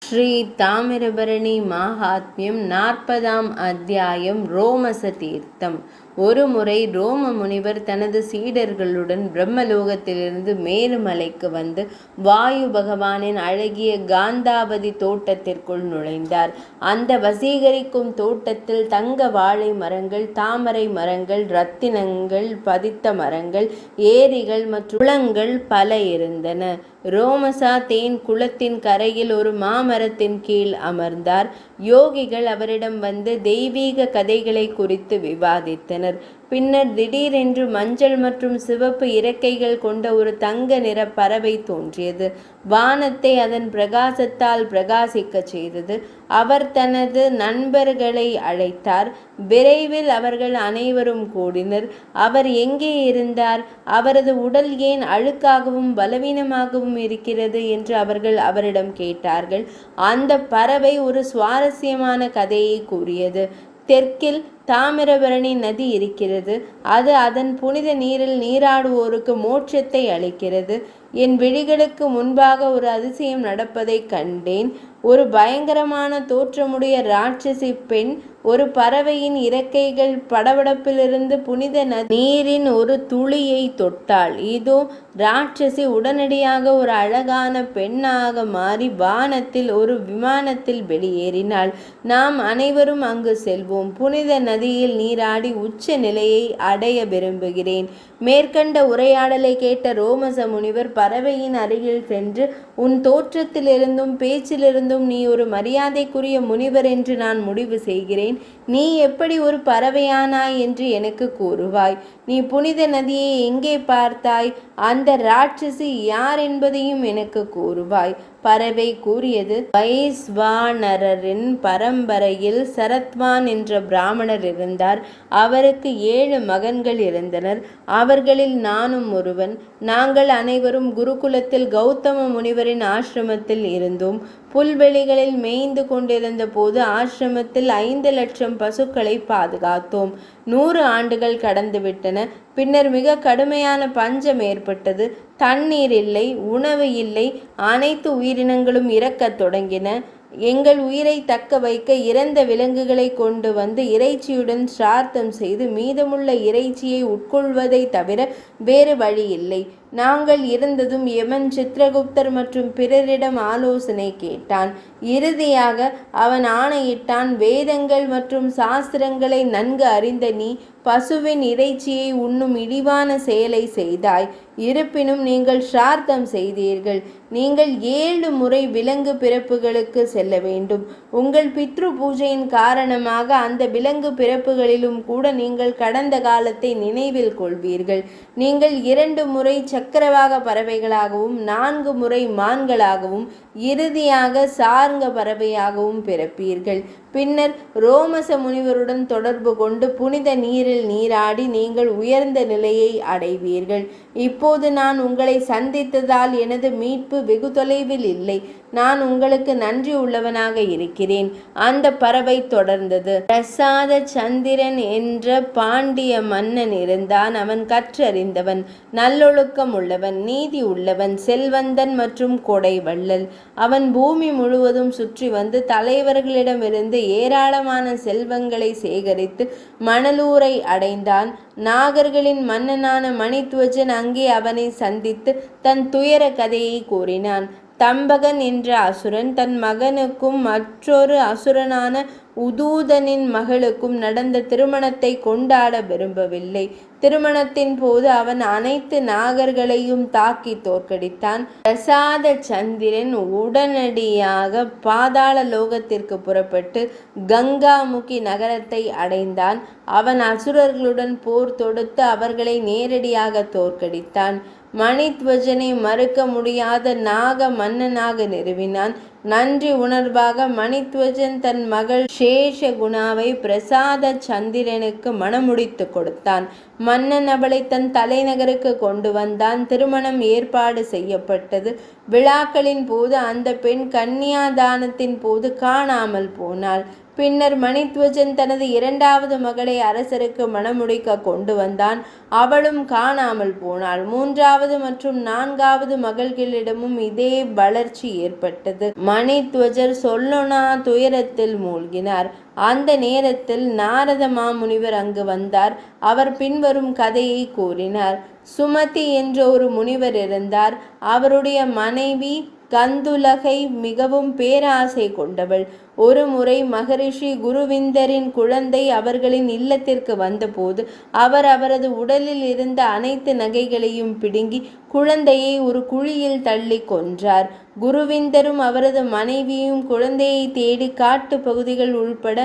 ஸ்ரீ தாமிரபரணி மாஹாத்மியம் 40ஆம் அத்தியாயம். ரோமச தீர்த்தம். ஒருமுறை ரோம முனிவர் தனது சீடர்களுடன் பிரம்மலோகத்திலிருந்து மேருமலைக்கு வந்து வாயு பகவானின் அழகிய காந்தாவதி தோட்டத்திற்குள் நுழைந்தார். அந்த வசீகரிக்கும் தோட்டத்தில் தங்க வாழை மரங்கள், தாமரை மரங்கள், ரத்தினங்கள் பதித்த மரங்கள், ஏரிகள் மற்றும் குளங்கள் பல இருந்தன. ரோமசா தேன் குளத்தின் கரையில் ஒரு மாமரத்தின் கீழ் அமர்ந்தார். யோகிகள் அவரிடம் வந்து தெய்வீக கதைகளை குறித்து விவாதித்தனர். பின்னர் திடீரென்று மஞ்சள் மற்றும் சிவப்பு இறக்கைகள் கொண்ட ஒரு தங்க நிற பறவை தோன்றியது. வானத்தை அதன் பிரகாசத்தால் பிரகாசிக்க செய்தது. அவர் தனது நண்பர்களை அழைத்தார். விரைவில் அவர்கள் அனைவரும் கூடினர். அவர் எங்கே இருந்தார்? அவரது உடல் ஏன் அழுக்காகவும் பலவீனமாகவும் இருக்கிறது என்று அவர்கள் அவரிடம் கேட்டார்கள். அந்த பறவை ஒரு சுவாரஸ்யமான கதையை கூறியது. தெற்கில் தாமிரபரணி நதி இருக்கிறது. அது அதன் புனித நீரில் நீராடுவோருக்கு மோட்சத்தை அளிக்கிறது. என் விழிகளுக்கு முன்பாக ஒரு அதிசயம் நடப்பதை கண்டேன். ஒரு பயங்கரமான தோற்றமுடைய ராட்சசி பெண் ஒரு பறவையின் இறக்கைகள் படபடப்பிலிருந்து புனித நீரின் ஒரு துளியை தொட்டாள். இதோ ராட்சசி உடனடியாக ஒரு அழகான பெண்ணாக மாறி வானத்தில் ஒரு விமானத்தில் வெளியேறினாள். நாம் அனைவரும் அங்கு செல்வோம். புனித நதியில் நீராடி உச்ச நிலையை அடைய விரும்புகிறேன். மேற்கண்ட உரையாடலை கேட்ட ரோமச முனிவர் பறவையின் அருகில் சென்று, உன் தோற்றத்திலிருந்தும் பேச்சிலிருந்தும் நீ ஒரு மரியாதைக்குரிய முனிவர் என்று நான் முடிவு செய்கிறேன். நீ எப்படி ஒரு பறவையானாய் என்று எனக்கு கூறுவாய். நீ புனித நதியை எங்கே பார்த்தாய்? அந்த ராட்சசி யார் என்பதையும் எனக்கு கூறுவாய். பறவை கூறியது, வைஸ்வானரின் பரம்பரையில் சரத்வான் என்ற பிராமணர் இருந்தார். அவருக்கு 7 மகன்கள் இருந்தனர். அவர்களில் நானும் ஒருவன். நாங்கள் அனைவரும் குருகுலத்தில் கௌதம முனிவரின் ஆசிரமத்தில் இருந்தோம். புல்வெளிகளில் மேய்ந்து கொண்டிருந்த போது ஆசிரமத்தில் 5 லட்சம் பசுக்களை பாதுகாத்தோம். 100 ஆண்டுகள் கடந்துவிட்டன. பின்னர் மிக கடுமையான பஞ்சம் ஏற்பட்டது. தண்ணீர் இல்லை, உணவு இல்லை. அனைத்து உயிரினங்களும் இறக்கத் தொடங்கின. எங்கள் உயிரை தக்க வைக்க இறந்த விலங்குகளை கொண்டு வந்து இறைச்சியுடன் சிரார்த்தம் செய்து மீதமுள்ள இறைச்சியை உட்கொள்வதை தவிர வேறு வழி இல்லை. நாங்கள் இருந்ததும் யமன் சித்ரகுப்தர் மற்றும் பிறரிடம் ஆலோசனை கேட்டான். இறுதியாக அவன் ஆணையிட்டான், வேதங்கள் மற்றும் சாஸ்திரங்களை நன்கு அறிந்த நீ பசுவின் இறைச்சியை உண்ணும் இழிவான செயலை செய்தாய். இருப்பினும் நீங்கள் சிரார்த்தம் செய்தீர்கள். நீங்கள் 7 முறை விலங்கு பிறப்புகளுக்கு செல்ல வேண்டும். உங்கள் பித்ரு பூஜையின் காரணமாக அந்த விலங்கு பிறப்புகளிலும் கூட நீங்கள் கடந்த காலத்தை நினைவில் கொள்வீர்கள். நீங்கள் 2 முறை சக்கரவாக பறவைகளாகவும் 4 முறை மான்களாகவும் இறுதியாக சார்ங்க பறவையாகவும் பிறப்பீர்கள். பின்னர் ரோமச முனிவருடன் தொடர்பு கொண்டு புனித நீரில் நீராடி நீங்கள் உயர்ந்த நிலையை அடைவீர்கள். இப்போது நான் உங்களை சந்தித்ததால் எனது மீட்பு வெகு தொலைவில் இல்லை. நான் உங்களுக்கு நன்றி உள்ளவனாக இருக்கிறேன். அந்த பறவை தொடர்ந்தது. பிரசாத சந்திரன் என்ற பாண்டிய மன்னன் இருந்தான். அவன் கற்றறிந்தவன், நல்லொழுக்கம் உள்ளவன், நீதி உள்ளவன், செல்வந்தன் மற்றும் கொடை வள்ளல். அவன் பூமி முழுவதும் சுற்றி வந்து தலைவர்களிடமிருந்து ஏராளமான செல்வங்களை சேகரித்து மணலூரை அடைந்தான். நாகர்களின் மன்னனான மணித்வஜன் அங்கே அவனை சந்தித்து தன் துயர கதையை கூறினான். தம்பகன் என்ற அசுரன் தன் மகனுக்கும் மற்றொரு அசுரனான உதூதனின் மகளுக்கும் நடந்த திருமணத்தை கொண்டாட விரும்பவில்லை. திருமணத்தின் போது அவன் அனைத்து நாகர்களையும் தாக்கி தோற்கடித்தான். பிரசாத சந்திரன் உடனடியாக பாதாள லோகத்திற்கு புறப்பட்டு கங்காமுகி நகரத்தை அடைந்தான். அவன் அசுரர்களுடன் போர் தொடுத்து அவர்களை நேரடியாக தோற்கடித்தான். மணித்வஜனை மறுக்க முடியாத நாக மன்னனாக நிறுவினான். நன்றி உணர்வாக மணித்வஜன் தன் மகள் சேஷகுணாவை பிரசாத சந்திரனுக்கு மணமுடித்து கொடுத்தான். மன்னன் அவளை தன் தலைநகருக்கு கொண்டு வந்தான். திருமணம் ஏற்பாடு செய்யப்பட்டது. விழாக்களின் போது அந்த பெண் கன்னியாதானத்தின் போது காணாமல் போனாள். பின்னர் மணித்வஜன் தனது 2வது மகளை அரசருக்கு மணமுடிக்க கொண்டு வந்தான். அவளும் காணாமல் போனாள். 3வது மற்றும் 4வது மகள்களிடமும் இதே வளர்ச்சி ஏற்பட்டது. மணித்வஜர் சொல்லொணா துயரத்தில் மூழ்கினார். அந்த நேரத்தில் நாரத மாமுனிவர் அங்கு வந்தார். அவர் பின்வரும் கதையை கூறினார். சுமதி என்ற ஒரு முனிவர் இருந்தார். அவருடைய மனைவி கந்துலகை மிகவும் பேராசை கொண்டவள். ஒரு முறை மகரிஷி குருவிந்தரின் குழந்தை அவர்களின் இல்லத்திற்கு வந்தபோது அவர் அவரது உடலில் இருந்த அனைத்து நகைகளையும் பிடுங்கி குழந்தையை ஒரு குழியில் தள்ளி கொன்றார். குருவிந்தரும் அவரது மனைவியும் குழந்தையை தேடி காட்டு பகுதிகள் உள்பட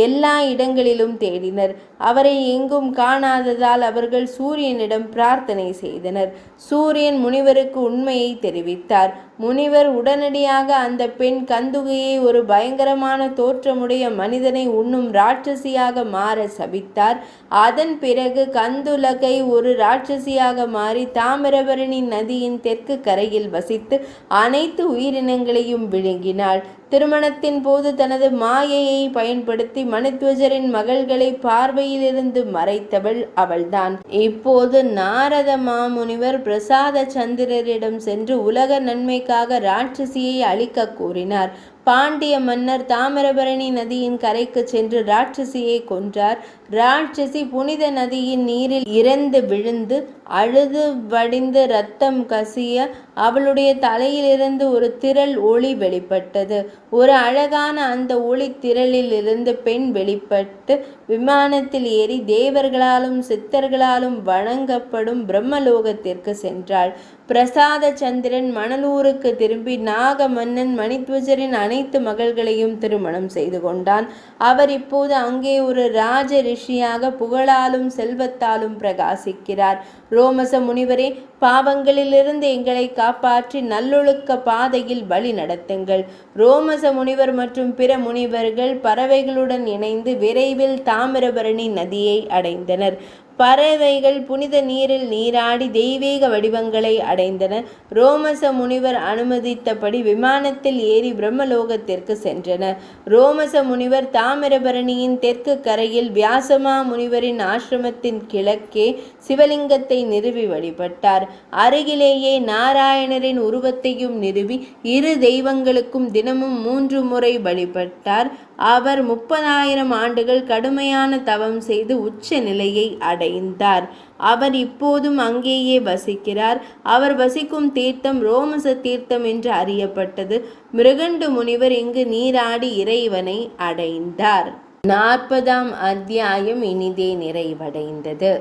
எல்லா இடங்களிலும் தேடினர். அவரை எங்கும் காணாததால் அவர்கள் சூரியனிடம் பிரார்த்தனை செய்தனர். சூரியன் முனிவருக்கு உண்மையை தெரிவித்தார். முனிவர் உடனடியாக அந்த பெண் கந்துகையை ஒரு பயங்கரமான தோற்றமுடைய மனிதனை உண்ணும் ராட்சசியாக மாற சபித்தார். அதன் பிறகு கந்துலகை ஒரு ராட்சசியாக மாறி தாமிரபரணி நதியின் தெற்கு கரையில் வசித்து அனைத்து உயிரினங்களையும் விழுங்கினாள். திருமணத்தின் போது தனது மாயையை பயன்படுத்தி மணித்வஜரின் மகள்களை பார்வையிலிருந்து மறைத்தவள் அவள்தான். இப்போது நாரத மாமுனிவர் பிரசாத சந்திரரிடம் சென்று உலக நன்மைக்காக ராட்சசியை அழிக்க கூறினார். பாண்டிய மன்னர் தாமிரபரணி நதியின் கரைக்கு சென்று ராட்சசியை கொன்றார். ராட்சசி புனித நதியின் நீரில் இறந்து விழுந்து அழுது வடிந்து இரத்தம் கசிய அவளுடைய தலையிலிருந்து ஒரு திரள் ஒளி வெளிப்பட்டது. ஒரு அழகான அந்த ஒளி திரளில் இருந்து பெண் வெளிப்பட்டு விமானத்தில் ஏறி தேவர்களாலும் சித்தர்களாலும் வணங்கப்படும் பிரம்மலோகத்திற்கு சென்றாள். பிரசாத சந்திரன் மணலூருக்கு திரும்பி நாக மன்னன் மணித்வஜரின் அனைத்து மகள்களையும் திருமணம் செய்து கொண்டான். அவர் இப்போது அங்கே ஒரு ராஜ ரிஷியாக புகழாலும் செல்வத்தாலும் பிரகாசிக்கிறார். ரோமச முனிவரே, பாவங்களிலிருந்து எங்களை காப்பாற்றி நல்லொழுக்க பாதையில் வழி நடத்துங்கள். ரோமச முனிவர் மற்றும் பிற முனிவர்கள் பறவைகளுடன் இணைந்து விரைவில் தாமிரபரணி நதியை அடைந்தனர். பறவைகள் புனித நீரில் நீராடி தெய்வீக வடிவங்களை அடைந்தன. ரோமச முனிவர் அனுமதித்தபடி விமானத்தில் ஏறி பிரம்மலோகத்திற்கு சென்றனர். ரோமச முனிவர் தாமிரபரணியின் தெற்கு கரையில் வியாசமா முனிவரின் ஆசிரமத்தின் கிழக்கே சிவலிங்கத்தை நிறுவி வழிபட்டார். அருகிலேயே நாராயணரின் உருவத்தையும் நிறுவி இரு தெய்வங்களுக்கும் தினமும் 3 முறை வழிபட்டார். அவர் 30,000 ஆண்டுகள் கடுமையான தவம் செய்து உச்ச நிலையை அடைந்தார். அவர் இப்போதும் அங்கேயே வசிக்கிறார். அவர் வசிக்கும் தீர்த்தம் ரோமச தீர்த்தம் என்று அறியப்பட்டது. மிருகண்டு முனிவர் இங்கு நீராடி இறைவனை அடைந்தார். 40ஆம் அத்தியாயம் இனிதே நிறைவடைந்தது.